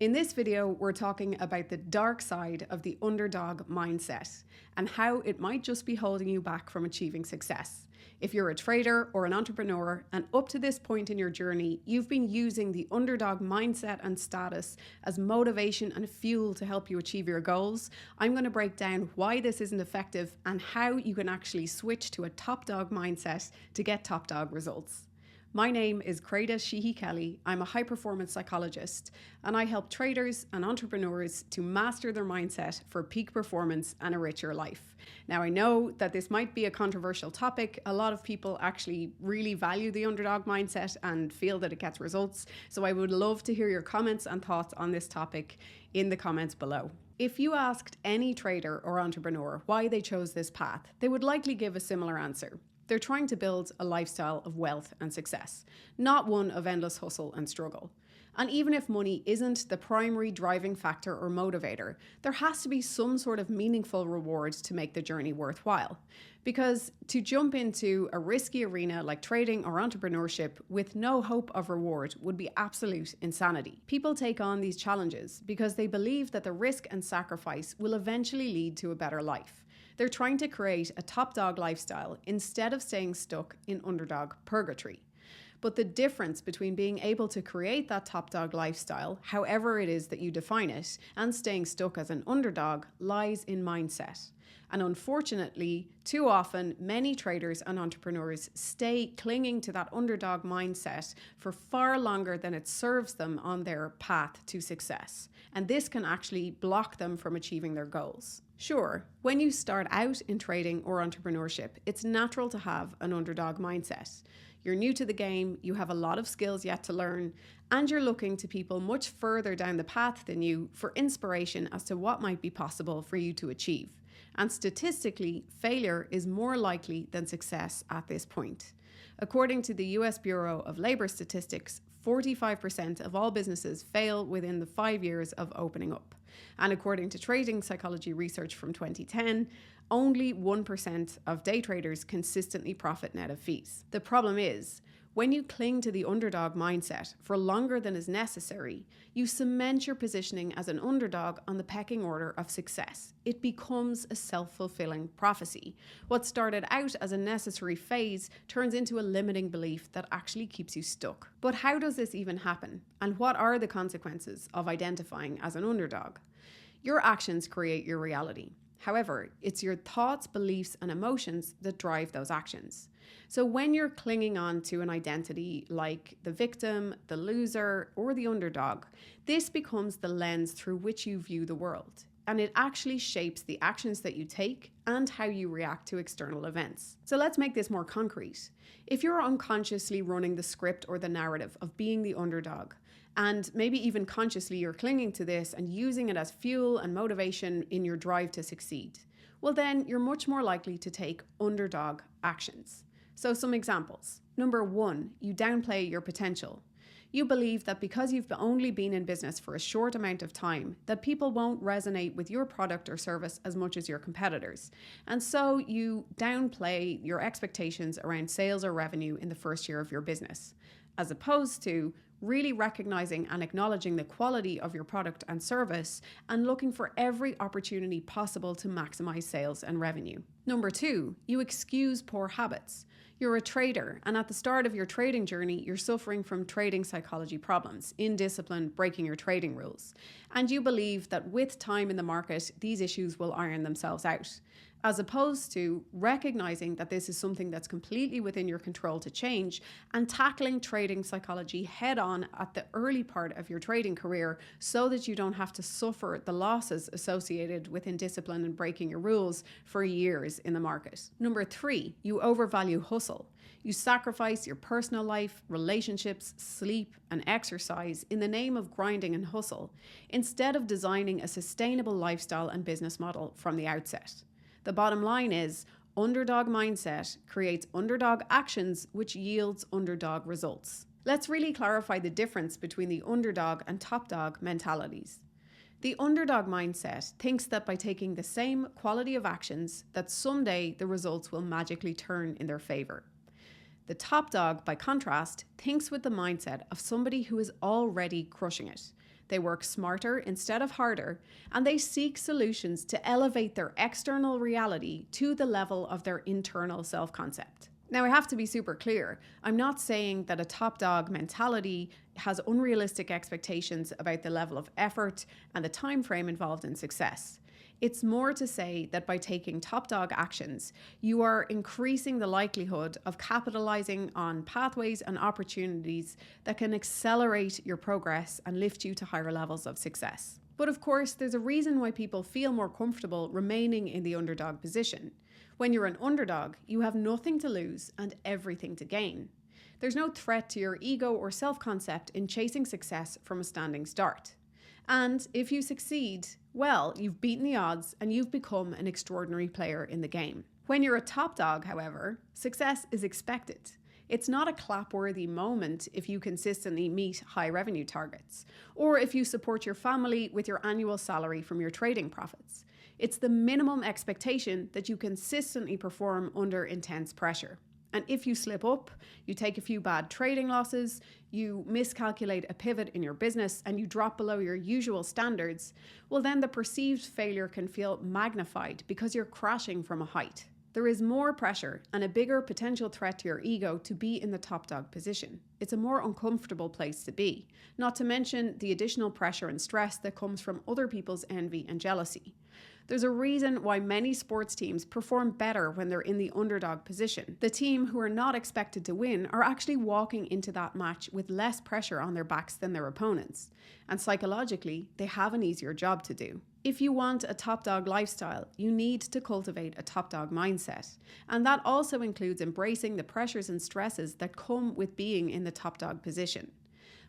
In this video, we're talking about the dark side of the underdog mindset and how it might just be holding you back from achieving success. If you're a trader or an entrepreneur and up to this point in your journey, you've been using the underdog mindset and status as motivation and fuel to help you achieve your goals, I'm going to break down why this isn't effective and how you can actually switch to a top dog mindset to get top dog results. My name is Créde Sheehy-Kelly. I'm a high-performance psychologist, and I help traders and entrepreneurs to master their mindset for peak performance and a richer life. Now, I know that this might be a controversial topic. A lot of people actually really value the underdog mindset and feel that it gets results. So I would love to hear your comments and thoughts on this topic in the comments below. If you asked any trader or entrepreneur why they chose this path, they would likely give a similar answer. They're trying to build a lifestyle of wealth and success, not one of endless hustle and struggle. And even if money isn't the primary driving factor or motivator, there has to be some sort of meaningful reward to make the journey worthwhile. Because to jump into a risky arena like trading or entrepreneurship with no hope of reward would be absolute insanity. People take on these challenges because they believe that the risk and sacrifice will eventually lead to a better life. They're trying to create a top dog lifestyle instead of staying stuck in underdog purgatory. But the difference between being able to create that top dog lifestyle, however it is that you define it, and staying stuck as an underdog lies in mindset. And unfortunately, too often, many traders and entrepreneurs stay clinging to that underdog mindset for far longer than it serves them on their path to success. And this can actually block them from achieving their goals. Sure, when you start out in trading or entrepreneurship, it's natural to have an underdog mindset. You're new to the game, you have a lot of skills yet to learn, and you're looking to people much further down the path than you for inspiration as to what might be possible for you to achieve. And statistically, failure is more likely than success at this point. According to the US Bureau of Labor Statistics, 45% of all businesses fail within the 5 years of opening up. And according to trading psychology research from 2010, only 1% of day traders consistently profit net of fees. The problem is, when you cling to the underdog mindset for longer than is necessary, you cement your positioning as an underdog on the pecking order of success. It becomes a self-fulfilling prophecy. What started out as a necessary phase turns into a limiting belief that actually keeps you stuck. But how does this even happen? And what are the consequences of identifying as an underdog? Your actions create your reality. However, it's your thoughts, beliefs, and emotions that drive those actions. So when you're clinging on to an identity like the victim, the loser, or the underdog, this becomes the lens through which you view the world. And it actually shapes the actions that you take and how you react to external events. So let's make this more concrete. If you're unconsciously running the script or the narrative of being the underdog, and maybe even consciously you're clinging to this and using it as fuel and motivation in your drive to succeed, well then you're much more likely to take underdog actions. So some examples. Number 1, you downplay your potential. You believe that because you've only been in business for a short amount of time, that people won't resonate with your product or service as much as your competitors. And so you downplay your expectations around sales or revenue in the first year of your business, as opposed to really recognizing and acknowledging the quality of your product and service and looking for every opportunity possible to maximize sales and revenue. Number 2, you excuse poor habits. You're a trader, and at the start of your trading journey, you're suffering from trading psychology problems, indiscipline, breaking your trading rules. And you believe that with time in the market, these issues will iron themselves out, as opposed to recognizing that this is something that's completely within your control to change and tackling trading psychology head on at the early part of your trading career so that you don't have to suffer the losses associated with indiscipline and breaking your rules for years in the market. Number 3, you overvalue hustle. You sacrifice your personal life, relationships, sleep, and exercise in the name of grinding and hustle, instead of designing a sustainable lifestyle and business model from the outset. The bottom line is, underdog mindset creates underdog actions, which yields underdog results. Let's really clarify the difference between the underdog and top dog mentalities. The underdog mindset thinks that by taking the same quality of actions, that someday the results will magically turn in their favor. The top dog, by contrast, thinks with the mindset of somebody who is already crushing it. they work smarter instead of harder, and they seek solutions to elevate their external reality to the level of their internal self-concept. Now, I have to be super clear. I'm not saying that a top dog mentality has unrealistic expectations about the level of effort and the time frame involved in success. It's more to say that by taking top dog actions, you are increasing the likelihood of capitalizing on pathways and opportunities that can accelerate your progress and lift you to higher levels of success. But of course, there's a reason why people feel more comfortable remaining in the underdog position. When you're an underdog, you have nothing to lose and everything to gain. There's no threat to your ego or self-concept in chasing success from a standing start. And if you succeed, well, you've beaten the odds and you've become an extraordinary player in the game. When you're a top dog, however, success is expected. It's not a clap-worthy moment if you consistently meet high revenue targets, or if you support your family with your annual salary from your trading profits. It's the minimum expectation that you consistently perform under intense pressure. And if you slip up, you take a few bad trading losses, you miscalculate a pivot in your business, and you drop below your usual standards, well then the perceived failure can feel magnified because you're crashing from a height. There is more pressure and a bigger potential threat to your ego to be in the top dog position. It's a more uncomfortable place to be, not to mention the additional pressure and stress that comes from other people's envy and jealousy. There's a reason why many sports teams perform better when they're in the underdog position. The team who are not expected to win are actually walking into that match with less pressure on their backs than their opponents. And psychologically, they have an easier job to do. If you want a top dog lifestyle, you need to cultivate a top dog mindset. And that also includes embracing the pressures and stresses that come with being in the top dog position.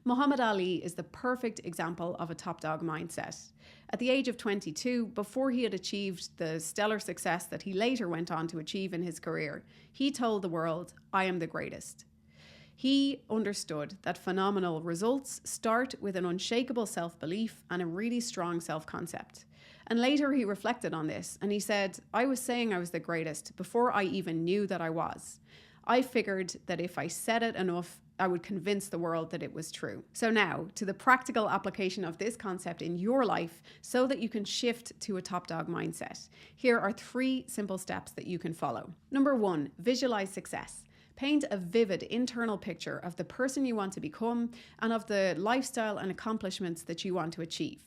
Muhammad Ali is the perfect example of a top dog mindset. At the age of 22, before he had achieved the stellar success that he later went on to achieve in his career, he told the world, "I am the greatest." He understood that phenomenal results start with an unshakable self-belief and a really strong self-concept. And later he reflected on this and he said, "I was saying I was the greatest before I even knew that I was. I figured that if I said it enough, I would convince the world that it was true." So now, to the practical application of this concept in your life so that you can shift to a top dog mindset. Here are 3 simple steps that you can follow. Number 1, visualize success. Paint a vivid internal picture of the person you want to become and of the lifestyle and accomplishments that you want to achieve.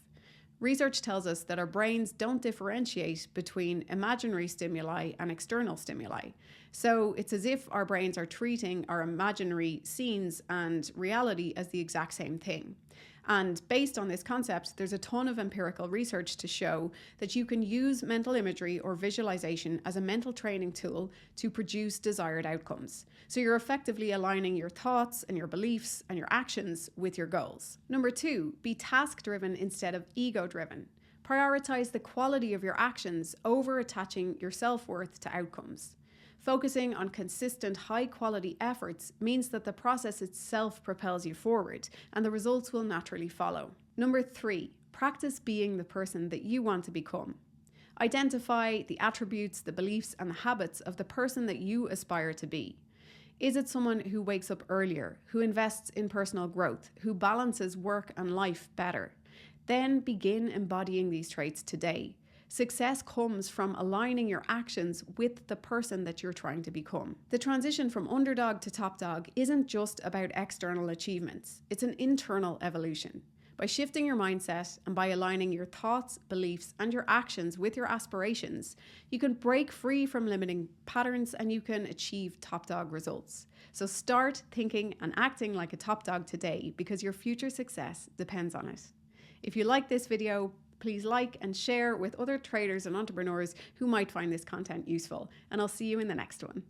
Research tells us that our brains don't differentiate between imaginary stimuli and external stimuli. So it's as if our brains are treating our imaginary scenes and reality as the exact same thing. And based on this concept, there's a ton of empirical research to show that you can use mental imagery or visualization as a mental training tool to produce desired outcomes. So you're effectively aligning your thoughts and your beliefs and your actions with your goals. Number 2, be task-driven instead of ego-driven. Prioritize the quality of your actions over attaching your self-worth to outcomes. Focusing on consistent, high-quality efforts means that the process itself propels you forward, and the results will naturally follow. Number 3, practice being the person that you want to become. Identify the attributes, the beliefs, and the habits of the person that you aspire to be. Is it someone who wakes up earlier, who invests in personal growth, who balances work and life better? Then begin embodying these traits today. Success comes from aligning your actions with the person that you're trying to become. The transition from underdog to top dog isn't just about external achievements. It's an internal evolution. By shifting your mindset and by aligning your thoughts, beliefs, and your actions with your aspirations, you can break free from limiting patterns and you can achieve top dog results. So start thinking and acting like a top dog today because your future success depends on it. If you like this video, please like and share with other traders and entrepreneurs who might find this content useful. And I'll see you in the next one.